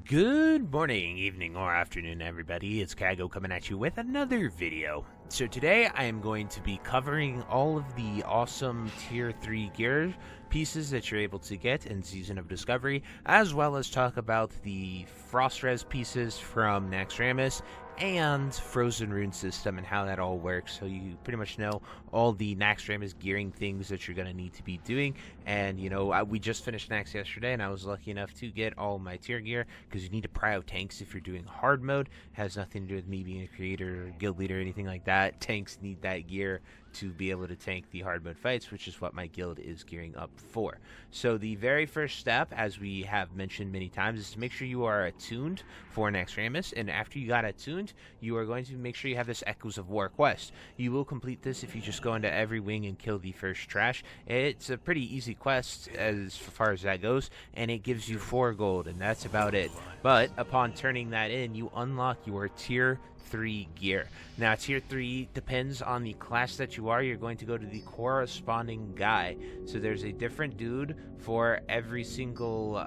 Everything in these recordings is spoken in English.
Good morning, evening, or afternoon, everybody. It's Kaghoe coming at you with another video. So today I am going to be covering all of the awesome Tier 3 gear pieces that you're able to get in Season of Discovery, as well as talk about the Frost Res pieces from Naxxramas and Frozen Rune system and how that all works, so you pretty much know all the Naxxramas gearing things that you're going to need to be doing. And you know, we just finished Nax yesterday, and I was lucky enough to get all my tier gear, because you need to prio tanks if you're doing hard mode. It has nothing to do with me being a creator or guild leader or anything like that. Tanks need that gear to be able to tank the hard mode fights, which is what my guild is gearing up for. So the very first step, as we have mentioned many times, is to make sure you are attuned for Naxxramas, and after you got attuned, you are going to make sure you have this Echoes of War quest. You will complete this if you just go into every wing and kill the first trash. It's a pretty easy quest as far as that goes, and it gives you 4 gold, and that's about it. But upon turning that in, you unlock your Tier 3 gear. Now, Tier 3 depends on the class that you are. You're going to go to the corresponding guy. So there's a different dude for every single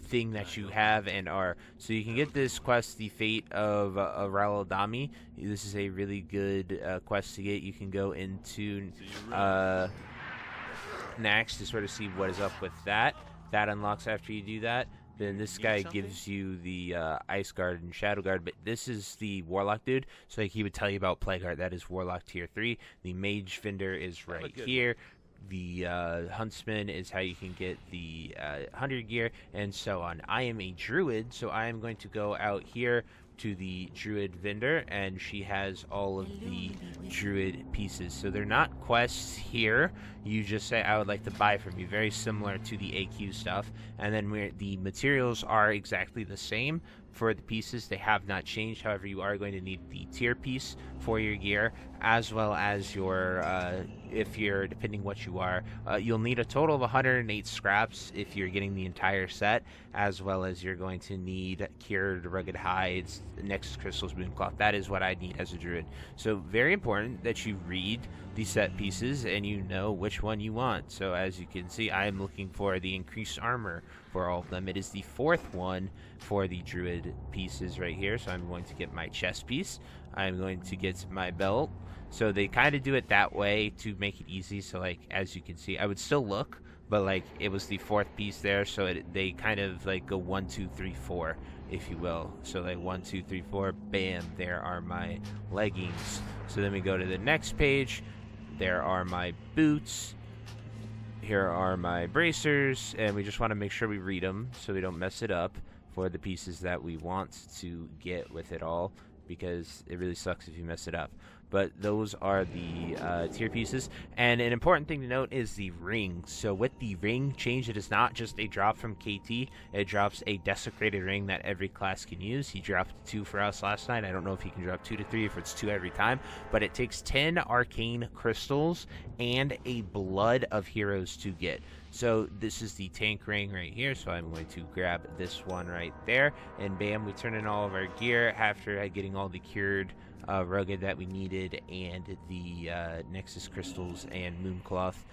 thing that you have and are. So you can get this quest, the Fate of Raladami. This is a really good quest to get. You can go into Nax to sort of see what is up with that. That unlocks after you do that. Then this guy gives you the Ice Guard and Shadow Guard, but this is the Warlock dude, so like he would tell you about Plague Heart. That is Warlock Tier 3. The Mage Vendor is right here. The Huntsman is how you can get the Hunter gear, and so on. I am a Druid, so I am going to go out here to the Druid vendor, and she has all of the Druid pieces. So they're not quests here. You just say, I would like to buy from you. Very similar to the AQ stuff. And then the materials are exactly the same for the pieces. They have not changed. However, you are going to need the tier piece for your gear, as well as your if you're, depending what you are, you'll need a total of 108 scraps if you're getting the entire set, as well as you're going to need cured rugged hides, Nexus crystals, mooncloth. That is what I need as a druid. So very important that you read the set pieces and you know which one you want. So as you can see, I am looking for the increased armor for all of them. It is the 4th one for the druid pieces right here. So I'm going to get my chest piece. I'm going to get my belt. So they kind of do it that way to make it easy. So like, as you can see, I would still look, but like it was the 4th piece there. So they kind of like go 1, 2, 3, 4, if you will. So like 1, 2, 3, 4, bam, there are my leggings. So then we go to the next page. There are my boots. Here are my bracers, and we just want to make sure we read them so we don't mess it up for the pieces that we want to get with it all, because it really sucks if you mess it up. But those are the tier pieces. And an important thing to note is the ring. So with the ring change, it is not just a drop from KT. It drops a desecrated ring that every class can use. He dropped 2 for us last night. I don't know if he can drop 2 to 3, if it's 2 every time. But it takes 10 arcane crystals and a blood of heroes to get. So this is the tank ring right here, so I'm going to grab this one right there, and bam, we turn in all of our gear after getting all the cured rugged that we needed and the Nexus crystals and mooncloth.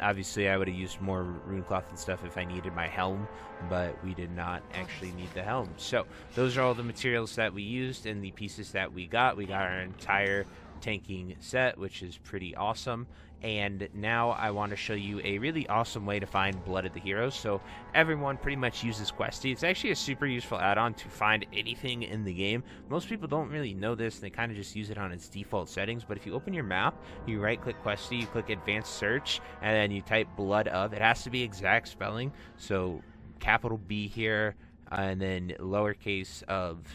Obviously I would have used more runecloth and stuff if I needed my helm, but we did not actually need the helm. So those are all the materials that we used and the pieces that we got. We got our entire tanking set, which is pretty awesome. And now I want to show you a really awesome way to find Blood of the Heroes. So everyone pretty much uses Questy. It's actually a super useful add-on to find anything in the game. Most people don't really know this. They kind of just use it on its default settings. But if you open your map, you right-click Questy, you click Advanced Search, and then you type Blood of. It has to be exact spelling. So capital B here, and then lowercase of.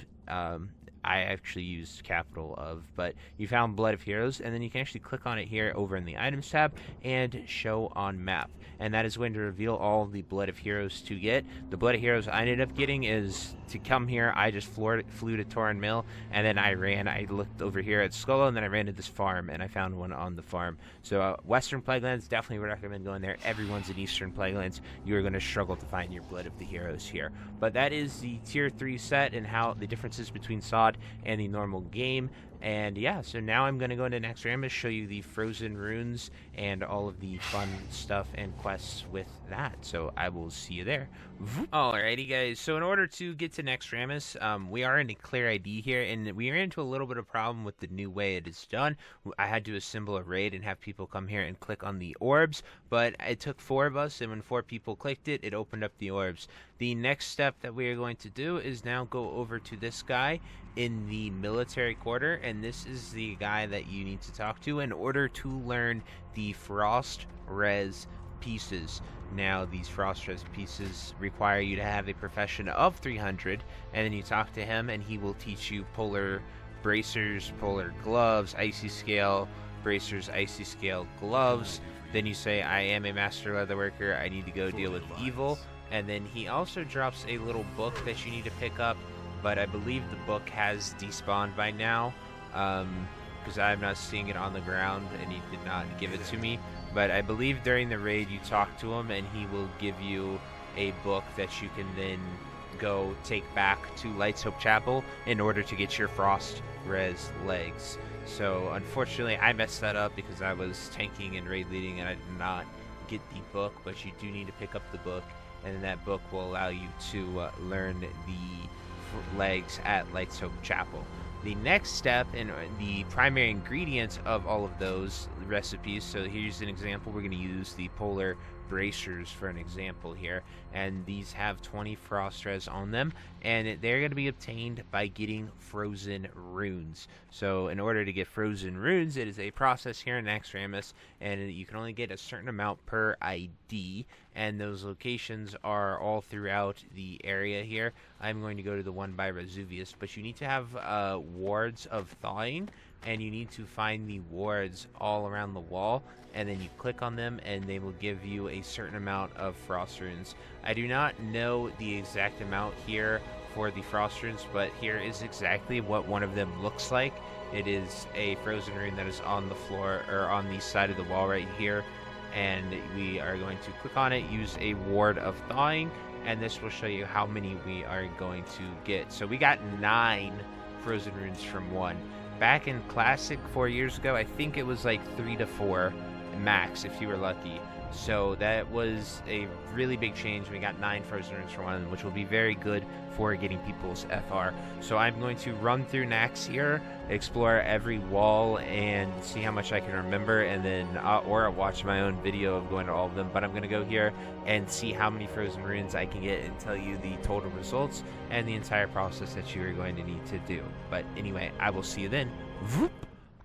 I actually used capital of, but you found Blood of Heroes, and then you can actually click on it here over in the items tab and show on map, and that is going to reveal all of the Blood of Heroes to get. The Blood of Heroes I ended up getting is to come here. I just flew to Torin Mill, and then I looked over here at Skullo, and then I ran to this farm, and I found one on the farm. So Western Plaguelands, definitely recommend going there. Everyone's in Eastern Plaguelands. You are going to struggle to find your Blood of the Heroes here. But that is the Tier 3 set and how the differences between SOD and the normal game. And yeah, so now I'm going to go into next Rambus, show you the frozen runes and all of the fun stuff and quests with that. So I will see you there. Alrighty guys, so in order to get to next Rambus, we are in a clear ID here, and we ran into a little bit of problem with the new way it is done. I had to assemble a raid and have people come here and click on the orbs, but it took 4 of us, and when 4 people clicked it, it opened up the orbs. The next step that we are going to do is now go over to this guy in the military quarter, and this is the guy that you need to talk to in order to learn the frost res pieces. Now these frost res pieces require you to have a profession of 300, and then you talk to him and he will teach you polar bracers, polar gloves, icy scale bracers, icy scale gloves. Then you say, I am a master leatherworker, I need to go deal with evil. And then he also drops a little book that you need to pick up, but I believe the book has despawned by now, because I'm not seeing it on the ground and he did not give it to me. But I believe during the raid you talk to him and he will give you a book that you can then go take back to Light's Hope Chapel in order to get your frost res legs. So unfortunately I messed that up because I was tanking and raid leading and I did not get the book, but you do need to pick up the book, and then that book will allow you to learn the legs at Light's Hope Chapel. The next step and the primary ingredients of all of those recipes, so here's an example. We're going to use the polar bracers for an example here, and these have 20 frost res on them, and they're going to be obtained by getting frozen runes. So in order to get frozen runes, it is a process here in Naxxramas, and you can only get a certain amount per ID, and those locations are all throughout the area here. I'm going to go to the one by Vesuvius, but you need to have wards of thawing, and you need to find the wards all around the wall, and then you click on them and they will give you a certain amount of frost runes. I do not know the exact amount here for the frost runes, but here is exactly what one of them looks like. It is a frozen rune that is on the floor, or on the side of the wall right here, and we are going to click on it, use a ward of thawing, and this will show you how many we are going to get. So we got 9 frozen runes from 1. Back in Classic 4 years ago, I think it was like 3 to 4 max if you were lucky. So that was a really big change. We got 9 frozen runes for 1, which will be very good for getting people's FR. So I'm going to run through Nax here, explore every wall, and see how much I can remember, and then or watch my own video of going to all of them. But I'm going to go here and see how many frozen runes I can get and tell you the total results and the entire process that you are going to need to do. But anyway, I will see you then. Vroop.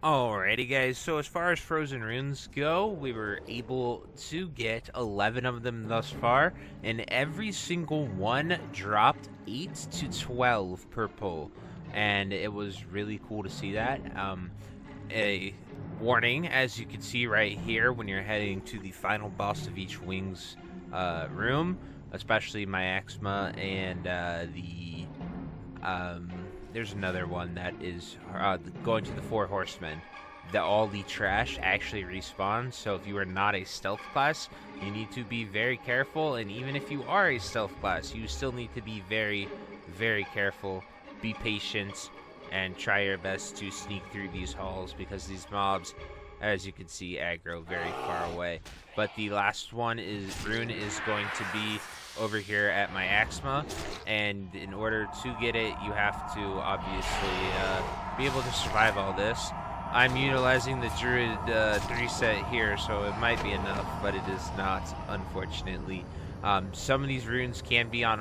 Alrighty guys, so as far as frozen runes go, we were able to get 11 of them thus far, and every single one dropped 8 to 12 per pull, and it was really cool to see that. A warning, as you can see right here, when you're heading to the final boss of each wing's room, especially my Axma and there's another one that is going to the 4 horsemen. All the trash actually respawns, so if you are not a stealth class, you need to be very careful, and even if you are a stealth class, you still need to be very, very careful, be patient, and try your best to sneak through these halls, because these mobs, as you can see, aggro very far away. But the last one is Rune is going to be over here at my Axma, and in order to get it, you have to obviously be able to survive all this. I'm utilizing the Druid 3 set here, so it might be enough, but it is not, unfortunately. Some of these runes can be on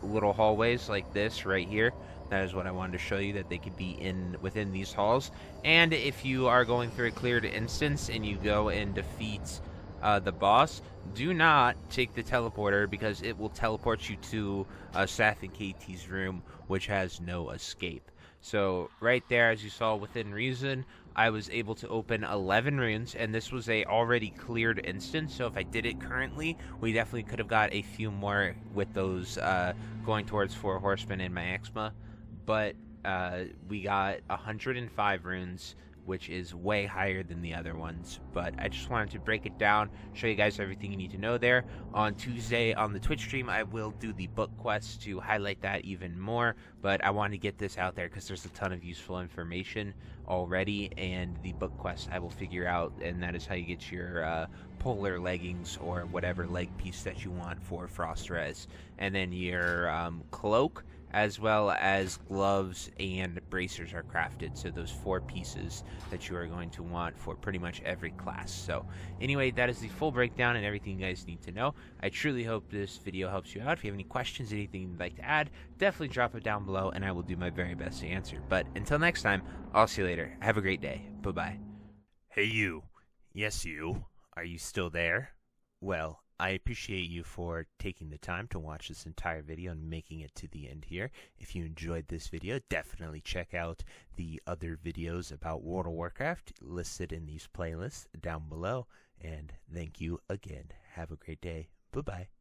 little hallways like this right here. That is what I wanted to show you, that they could be within these halls. And if you are going through a cleared instance and you go and defeat the boss, do not take the teleporter, because it will teleport you to Sath and KT's room, which has no escape. So right there, as you saw within reason, I was able to open 11 runes, and this was a already cleared instance, so if I did it currently, we definitely could have got a few more with those going towards 4 horsemen in my Axma. But we got 105 runes which is way higher than the other ones. But I just wanted to break it down, show you guys everything you need to know there. On Tuesday on the Twitch stream, I will do the book quest to highlight that even more, but I wanted to get this out there because there's a ton of useful information already, and the book quest I will figure out, and that is how you get your polar leggings or whatever leg piece that you want for Frost Res, and then your cloak, as well as gloves and bracers are crafted. So those 4 pieces that you are going to want for pretty much every class. So anyway, that is the full breakdown and everything you guys need to know. I truly hope this video helps you out. If you have any questions, anything you'd like to add, definitely drop it down below and I will do my very best to answer. But until next time, I'll see you later. Have a great day. Bye-bye. Hey you. Yes you. Are you still there? Well, I appreciate you for taking the time to watch this entire video and making it to the end here. If you enjoyed this video, definitely check out the other videos about World of Warcraft listed in these playlists down below. And thank you again. Have a great day. Bye-bye.